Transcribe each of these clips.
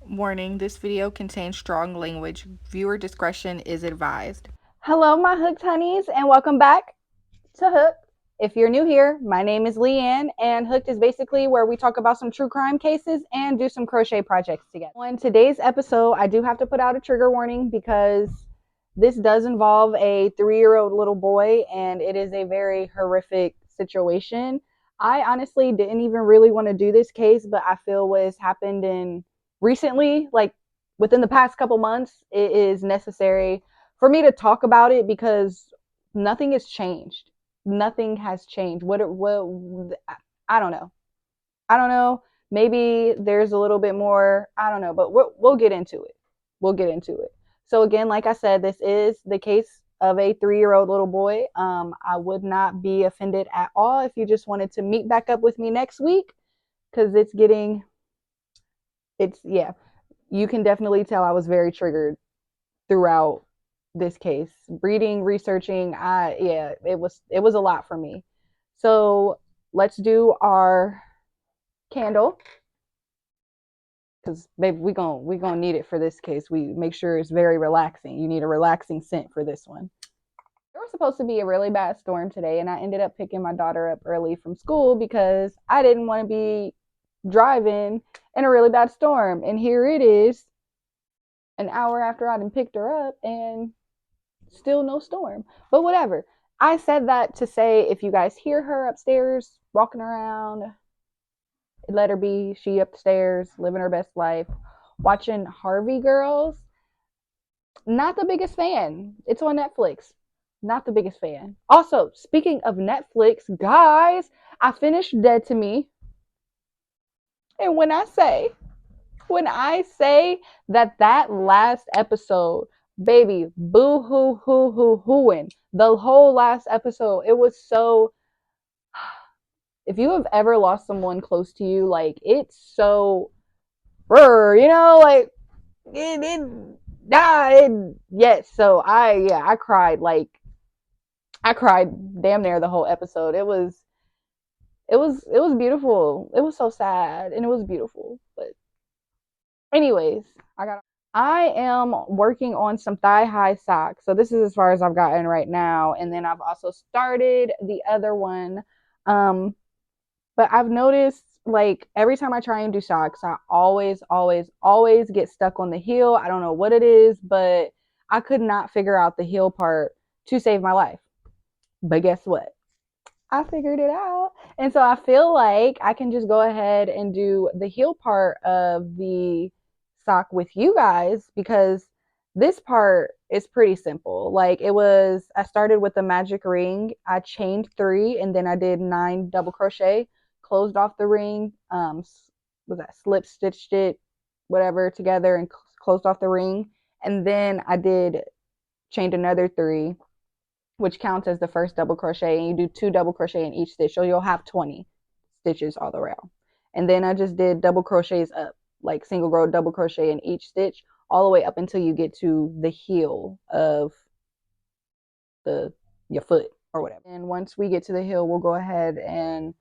Warning, this video contains strong language. Viewer discretion is advised. Hello, my hooked honeys, and welcome back to Hooked. If you're new here, my name is Leanne, and Hooked is basically where we talk about some true crime cases and do some crochet projects together. On today's episode, I do have to put out a trigger warning because this does involve a 3-year-old little boy, and it is a very horrific situation. I honestly didn't even really want to do this case, but I feel what has happened in recently, like within the past couple months, it is necessary for me to talk about it because nothing has changed. Nothing has changed. What I don't know. I don't know. Maybe there's a little bit more. I don't know, but we'll get into it. We'll get into it. So again, like I said, this is the case of a 3-year-old little boy. I would not be offended at all if you just wanted to meet back up with me next week because it's yeah. You can definitely tell I was very triggered throughout this case. Reading, researching, it was a lot for me. So let's do our candle because baby, we gonna need it for this case. We make sure it's very relaxing. You need a relaxing scent for this one. There was supposed to be a really bad storm today, and I ended up picking my daughter up early from school because I didn't want to be driving in a really bad storm. And here it is, an hour after I done picked her up, and still no storm. But whatever. I said that to say if you guys hear her upstairs walking around, let her be. She upstairs living her best life, watching Harvey Girls. Not the biggest fan. It's on Netflix. Not the biggest fan. Also, speaking of Netflix, guys, I finished Dead to Me. And when I say that last episode, baby, boo hoo hoo hoo hooing. The whole last episode, it was so. If you have ever lost someone close to you, like it's so, like yes. So I cried I cried damn near the whole episode. It was beautiful. It was so sad and it was beautiful, but anyways, I am working on some thigh high socks. So this is as far as I've gotten right now. And then I've also started the other one. Um, but I've noticed like every time I try and do socks, I always get stuck on the heel. I don't know what it is, but I could not figure out the heel part to save my life. But guess what? I figured it out. And so I feel like I can just go ahead and do the heel part of the sock with you guys because this part is pretty simple. Like I started with the magic ring. I chained 3 and then I did 9 double crochet, closed off the ring, was that slip stitched it, whatever, together and closed off the ring. And then I did chained another 3, which counts as the first double crochet, and you do 2 double crochet in each stitch, so you'll have 20 stitches all around. And then I just did double crochets up, like single row double crochet in each stitch all the way up until you get to the heel of the your foot or whatever. And once we get to the heel, we'll go ahead and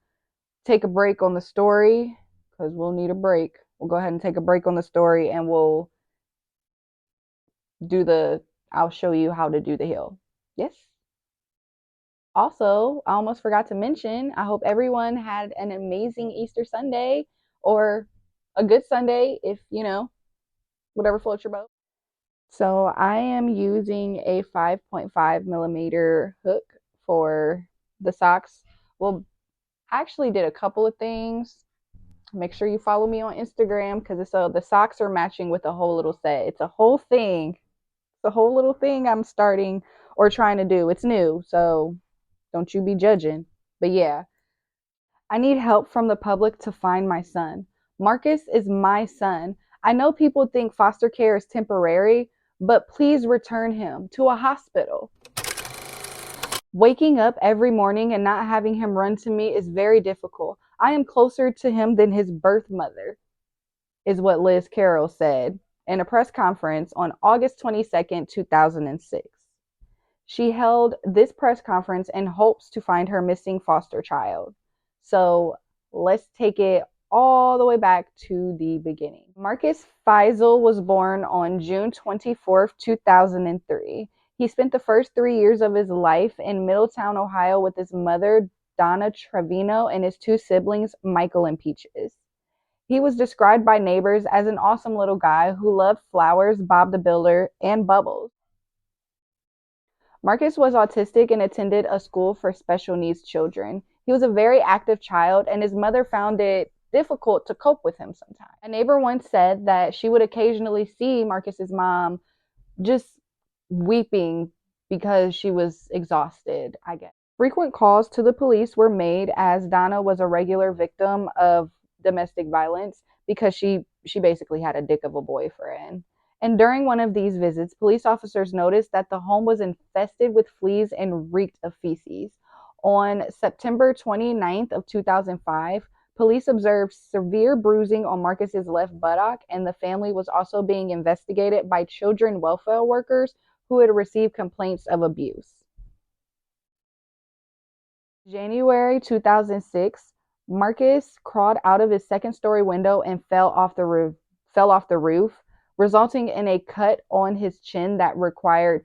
take a break on the story because we'll need a break. We'll go ahead and take a break on the story and we'll I'll show you how to do the heel. Yes. Also, I almost forgot to mention, I hope everyone had an amazing Easter Sunday or a good Sunday if, whatever floats your boat. So I am using a 5.5 millimeter hook for the socks. Well, I actually did a couple of things. Make sure you follow me on Instagram because the socks are matching with a whole little set. It's a whole thing. It's a whole little thing I'm starting or trying to do. It's new, so don't you be judging. But yeah, I need help from the public to find my son. Marcus is my son. I know people think foster care is temporary, but please return him to a hospital. Waking up every morning and not having him run to me is very difficult. I am closer to him than his birth mother, is what Liz Carroll said in a press conference on August 22nd, 2006. She held this press conference in hopes to find her missing foster child. So let's take it all the way back to the beginning. Marcus Fiesel was born on June 24th, 2003. He spent the first 3 years of his life in Middletown, Ohio, with his mother, Donna Trevino, and his two siblings, Michael and Peaches. He was described by neighbors as an awesome little guy who loved flowers, Bob the Builder, and bubbles. Marcus was autistic and attended a school for special needs children. He was a very active child, and his mother found it difficult to cope with him sometimes. A neighbor once said that she would occasionally see Marcus's mom just weeping because she was exhausted, I guess. Frequent calls to the police were made as Donna was a regular victim of domestic violence because she basically had a dick of a boyfriend. And during one of these visits, police officers noticed that the home was infested with fleas and reeked of feces. On September 29th of 2005, police observed severe bruising on Marcus's left buttock, and the family was also being investigated by children welfare workers who had received complaints of abuse. January 2006, Marcus crawled out of his second-story window and fell off the roof, resulting in a cut on his chin that required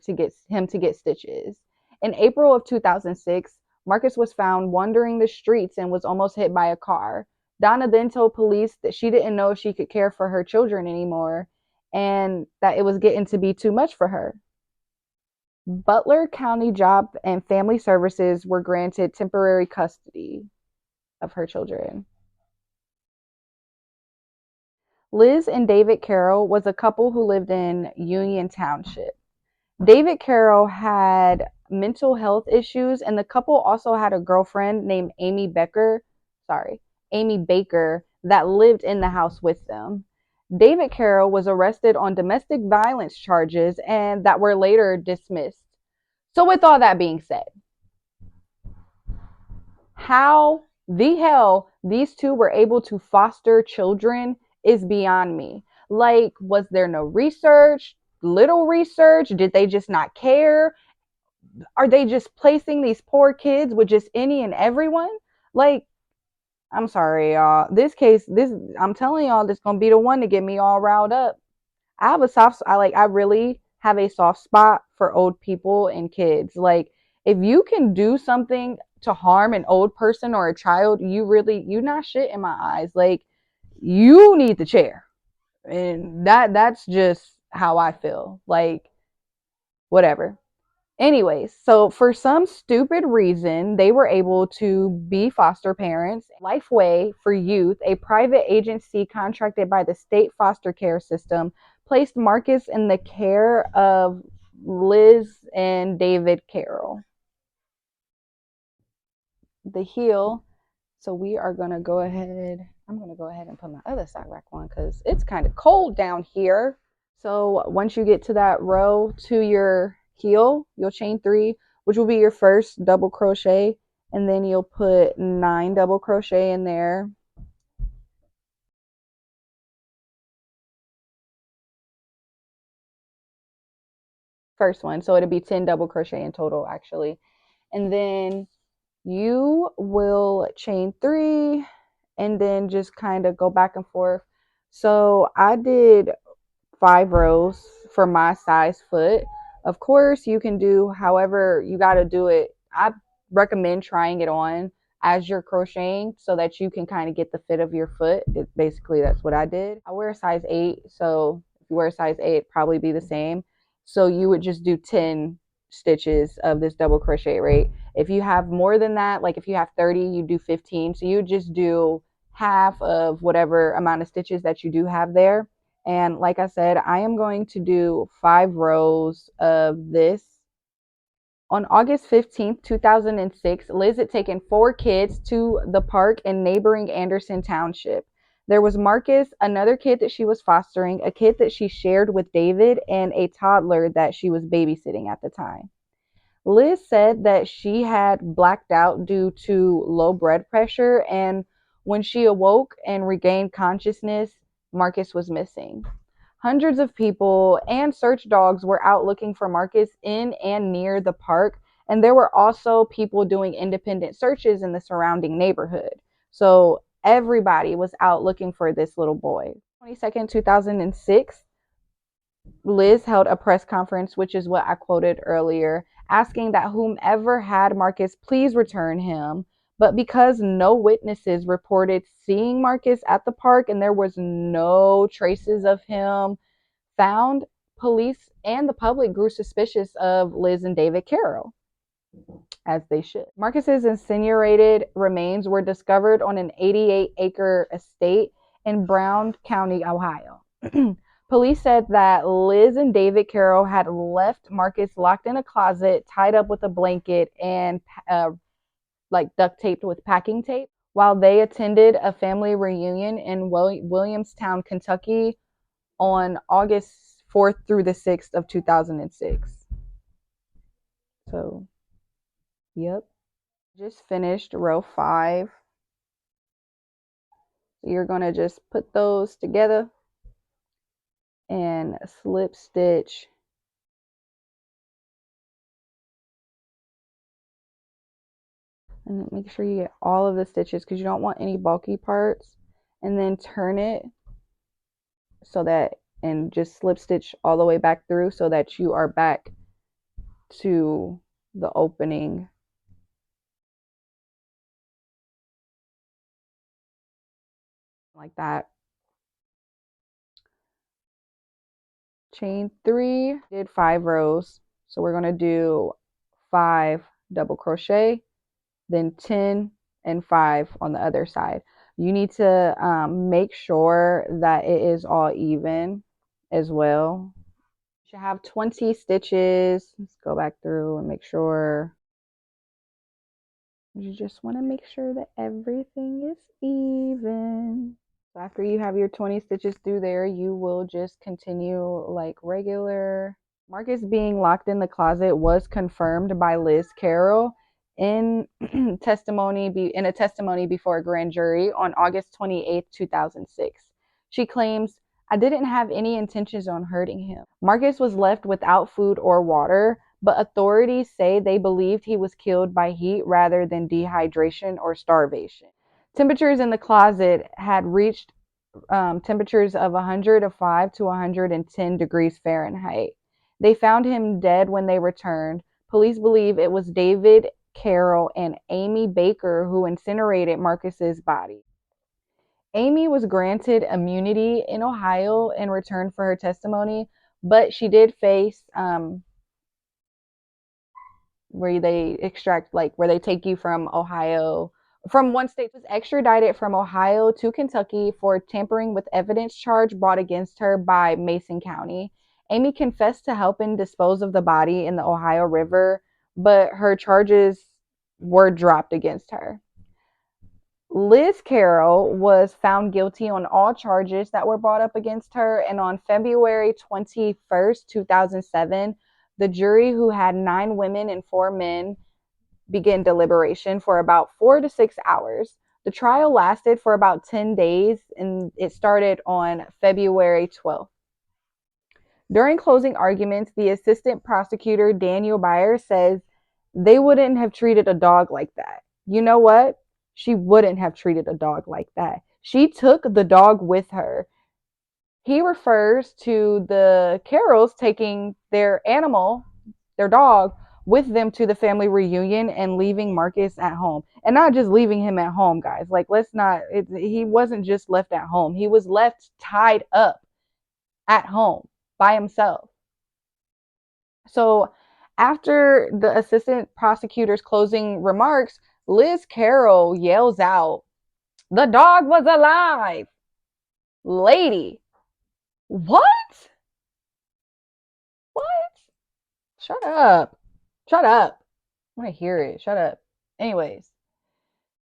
him to get stitches. In April of 2006, Marcus was found wandering the streets and was almost hit by a car. Donna then told police that she didn't know if she could care for her children anymore and that it was getting to be too much for her. Butler County Job and Family Services were granted temporary custody of her children. Liz and David Carroll was a couple who lived in Union Township. David Carroll had mental health issues, and the couple also had a girlfriend named Amy Baker, that lived in the house with them. David Carroll was arrested on domestic violence charges and that were later dismissed. So, with all that being said, how the hell these two were able to foster children is beyond me. Like, was there no research? Little research? Did they just not care? Are they just placing these poor kids with just any and everyone? Like, I'm sorry, y'all. I'm telling y'all, this gonna be the one to get me all riled up. I really have a soft spot for old people and kids. Like, if you can do something to harm an old person or a child, you not shit in my eyes. Like, you need the chair. And that's just how I feel. Like, whatever. Anyways, so for some stupid reason, they were able to be foster parents. Lifeway for Youth, a private agency contracted by the state foster care system, placed Marcus in the care of Liz and David Carroll. The heel. So we are going to go ahead. I'm going to go ahead and put my other sock back on because it's kind of cold down here. So once you get to that row to your heel, you'll chain 3, which will be your first double crochet, and then you'll put 9 double crochet in there. First one, so it'll be 10 double crochet in total actually. And then you will chain 3 and then just kind of go back and forth. So I did 5 rows for my size foot. Of course, you can do however you got to do it. I recommend trying it on as you're crocheting so that you can kind of get the fit of your foot. Basically, that's what I did. I wear a size 8, so if you wear a size 8, it'd probably be the same. So you would just do 10 stitches of this double crochet rate. If you have more than that, like if you have 30, you do 15. So you just do half of whatever amount of stitches that you do have there. And like I said, I am going to do 5 rows of this. On August 15th, 2006, Liz had taken 4 kids to the park in neighboring Anderson Township. There was Marcus, another kid that she was fostering, a kid that she shared with David, and a toddler that she was babysitting at the time. Liz said that she had blacked out due to low blood pressure, and when she awoke and regained consciousness, Marcus was missing. Hundreds of people and search dogs were out looking for Marcus in and near the park, and there were also people doing independent searches in the surrounding neighborhood. So Everybody was out looking for this little boy. 22nd, 2006, Liz held a press conference, which is what I quoted earlier, asking that whomever had Marcus please return him. But because no witnesses reported seeing Marcus at the park and there was no traces of him found, police and the public grew suspicious of Liz and David Carroll, as they should. Marcus's incinerated remains were discovered on an 88-acre estate in Brown County, Ohio. Police said that Liz and David Carroll had left Marcus locked in a closet, tied up with a blanket, and like duct taped with packing tape while they attended a family reunion in Williamstown, Kentucky on August 4th through the 6th of 2006. So, yep. Just finished row 5. So you're going to just put those together and slip stitch and make sure you get all of the stitches because you don't want any bulky parts, and then turn it so that, and just slip stitch all the way back through so that you are back to the opening like that. Chain 3, did 5 rows, so we're going to do 5 double crochet, then 10 and 5 on the other side. You need to make sure that it is all even as well. You should have 20 stitches. Let's go back through and make sure. You just want to make sure that everything is even. So after you have your 20 stitches through there, you will just continue like regular. Marcus being locked in the closet was confirmed by Liz Carroll in in a testimony before a grand jury on August 28th, 2006. She claims, "I didn't have any intentions on hurting him." Marcus was left without food or water, but authorities say they believed he was killed by heat rather than dehydration or starvation. Temperatures in the closet had reached temperatures of 105 to 110 degrees Fahrenheit. They found him dead when they returned. Police believe it was David Carroll and Amy Baker who incinerated Marcus's body. Amy was granted immunity in Ohio in return for her testimony, but she did face where they extract, like where they take you from Ohio, from one state, was extradited from Ohio to Kentucky for tampering with evidence charge brought against her by Mason County. Amy confessed to helping dispose of the body in the Ohio River, but her charges were dropped against her. Liz Carroll was found guilty on all charges that were brought up against her, and on February 21st, 2007, the jury, who had 9 women and 4 men, began deliberation for about 4 to 6 hours. The trial lasted for about 10 days, and it started on February 12th. During closing arguments, the assistant prosecutor, Daniel Byer, says they wouldn't have treated a dog like that. You know what? She wouldn't have treated a dog like that. She took the dog with her. He refers to the Carrolls taking their animal, their dog, with them to the family reunion and leaving Marcus at home. And not just leaving him at home, guys. Like, let's not, he wasn't just left at home. He was left tied up at home by himself. So after the assistant prosecutor's closing remarks, Liz Carroll yells out, "The dog was alive!" Lady, what? What? Shut up. Shut up. I want to hear it. Shut up. Anyways,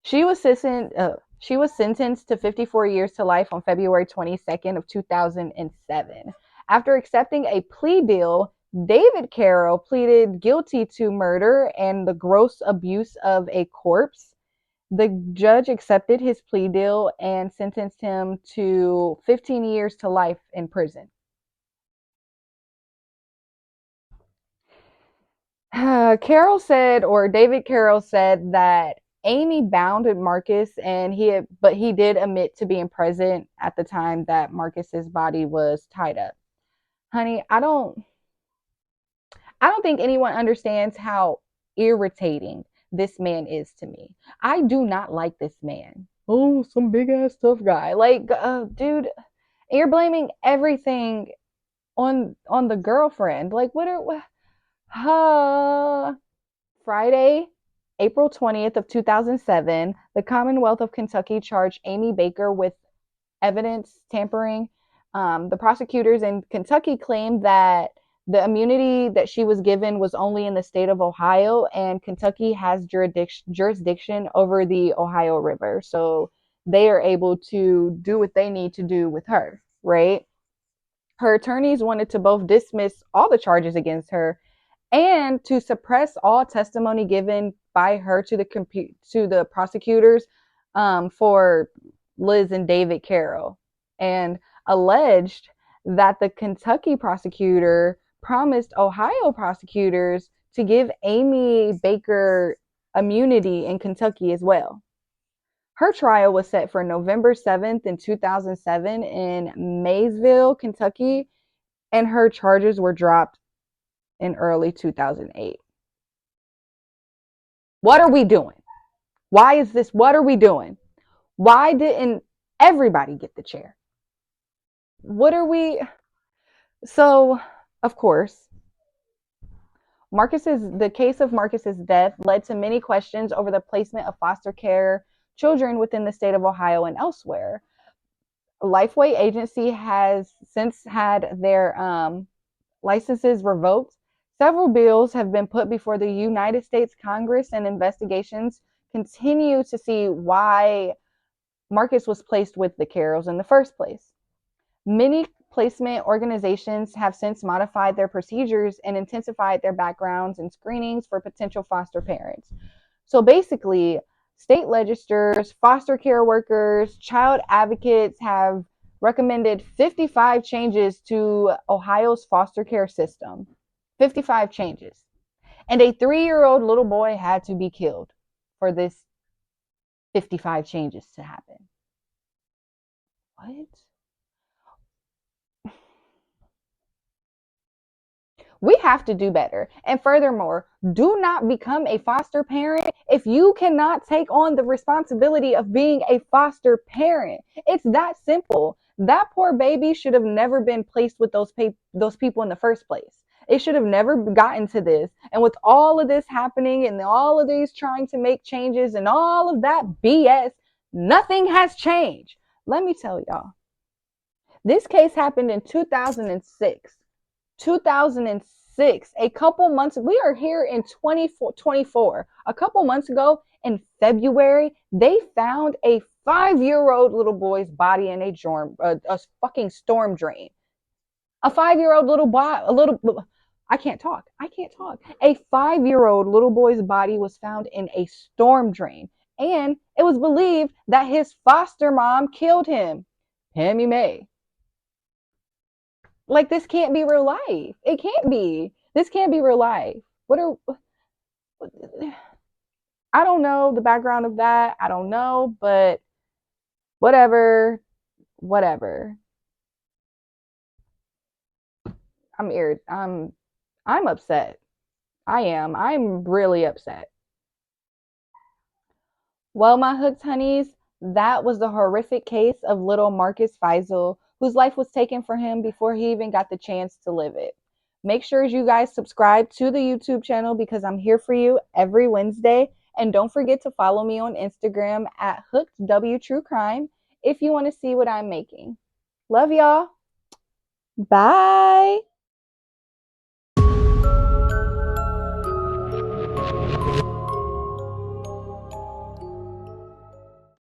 she was sentenced to 54 years to life on February 22nd of 2007. After accepting a plea deal, David Carroll pleaded guilty to murder and the gross abuse of a corpse. The judge accepted his plea deal and sentenced him to 15 years to life in prison. David Carroll said that Amy bound Marcus, and but he did admit to being present at the time that Marcus's body was tied up. Honey, I don't think anyone understands how irritating this man is to me. I do not like this man. Oh, some big ass tough guy. Like, dude, you're blaming everything on the girlfriend. Like, uh, Friday, April 20th of 2007, the Commonwealth of Kentucky charged Amy Baker with evidence tampering. The prosecutors in Kentucky claimed that the immunity that she was given was only in the state of Ohio, and Kentucky has jurisdiction over the Ohio River. So they are able to do what they need to do with her, right? Her attorneys wanted to both dismiss all the charges against her and to suppress all testimony given by her to the prosecutors for Liz and David Carroll, and alleged that the Kentucky prosecutor promised Ohio prosecutors to give Amy Baker immunity in Kentucky as well. Her trial was set for November 7th in 2007 in Maysville, Kentucky, and her charges were dropped in early 2008. What are we doing? Why is this? What are we doing? Why didn't everybody get the chair? What are we? So, of course, the case of Marcus's death led to many questions over the placement of foster care children within the state of Ohio and elsewhere. Lifeway Agency has since had their licenses revoked. Several bills have been put before the United States Congress, and investigations continue to see why Marcus was placed with the Carrolls in the first place. Many placement organizations have since modified their procedures and intensified their backgrounds and screenings for potential foster parents. So basically, state legislators, foster care workers, child advocates have recommended 55 changes to Ohio's foster care system. 55 changes. And a 3-year-old little boy had to be killed for this 55 changes to happen. What? We have to do better. And furthermore, do not become a foster parent if you cannot take on the responsibility of being a foster parent. It's that simple. That poor baby should have never been placed with those people in the first place. It should have never gotten to this. And with all of this happening and all of these trying to make changes and all of that BS, nothing has changed. Let me tell y'all. This case happened in 2006. 2006, a couple months, we are here in 2024. A couple months ago in February, they found a 5-year-old little boy's body in a fucking storm drain. A 5-year-old little boy, I can't talk. A 5-year-old little boy's body was found in a storm drain, and it was believed that his foster mom killed him. Pammy May. Like, this can't be real life. It can't be. This can't be real life. I don't know the background of that. I don't know, but whatever. Whatever. I'm upset. I am. I'm really upset. Well, my hooked honeys, that was the horrific case of little Marcus Fiesel, whose life was taken from him before he even got the chance to live it. Make sure you guys subscribe to the YouTube channel because I'm here for you every Wednesday. And don't forget to follow me on Instagram at HookedWTrueCrime if you want to see what I'm making. Love y'all. Bye.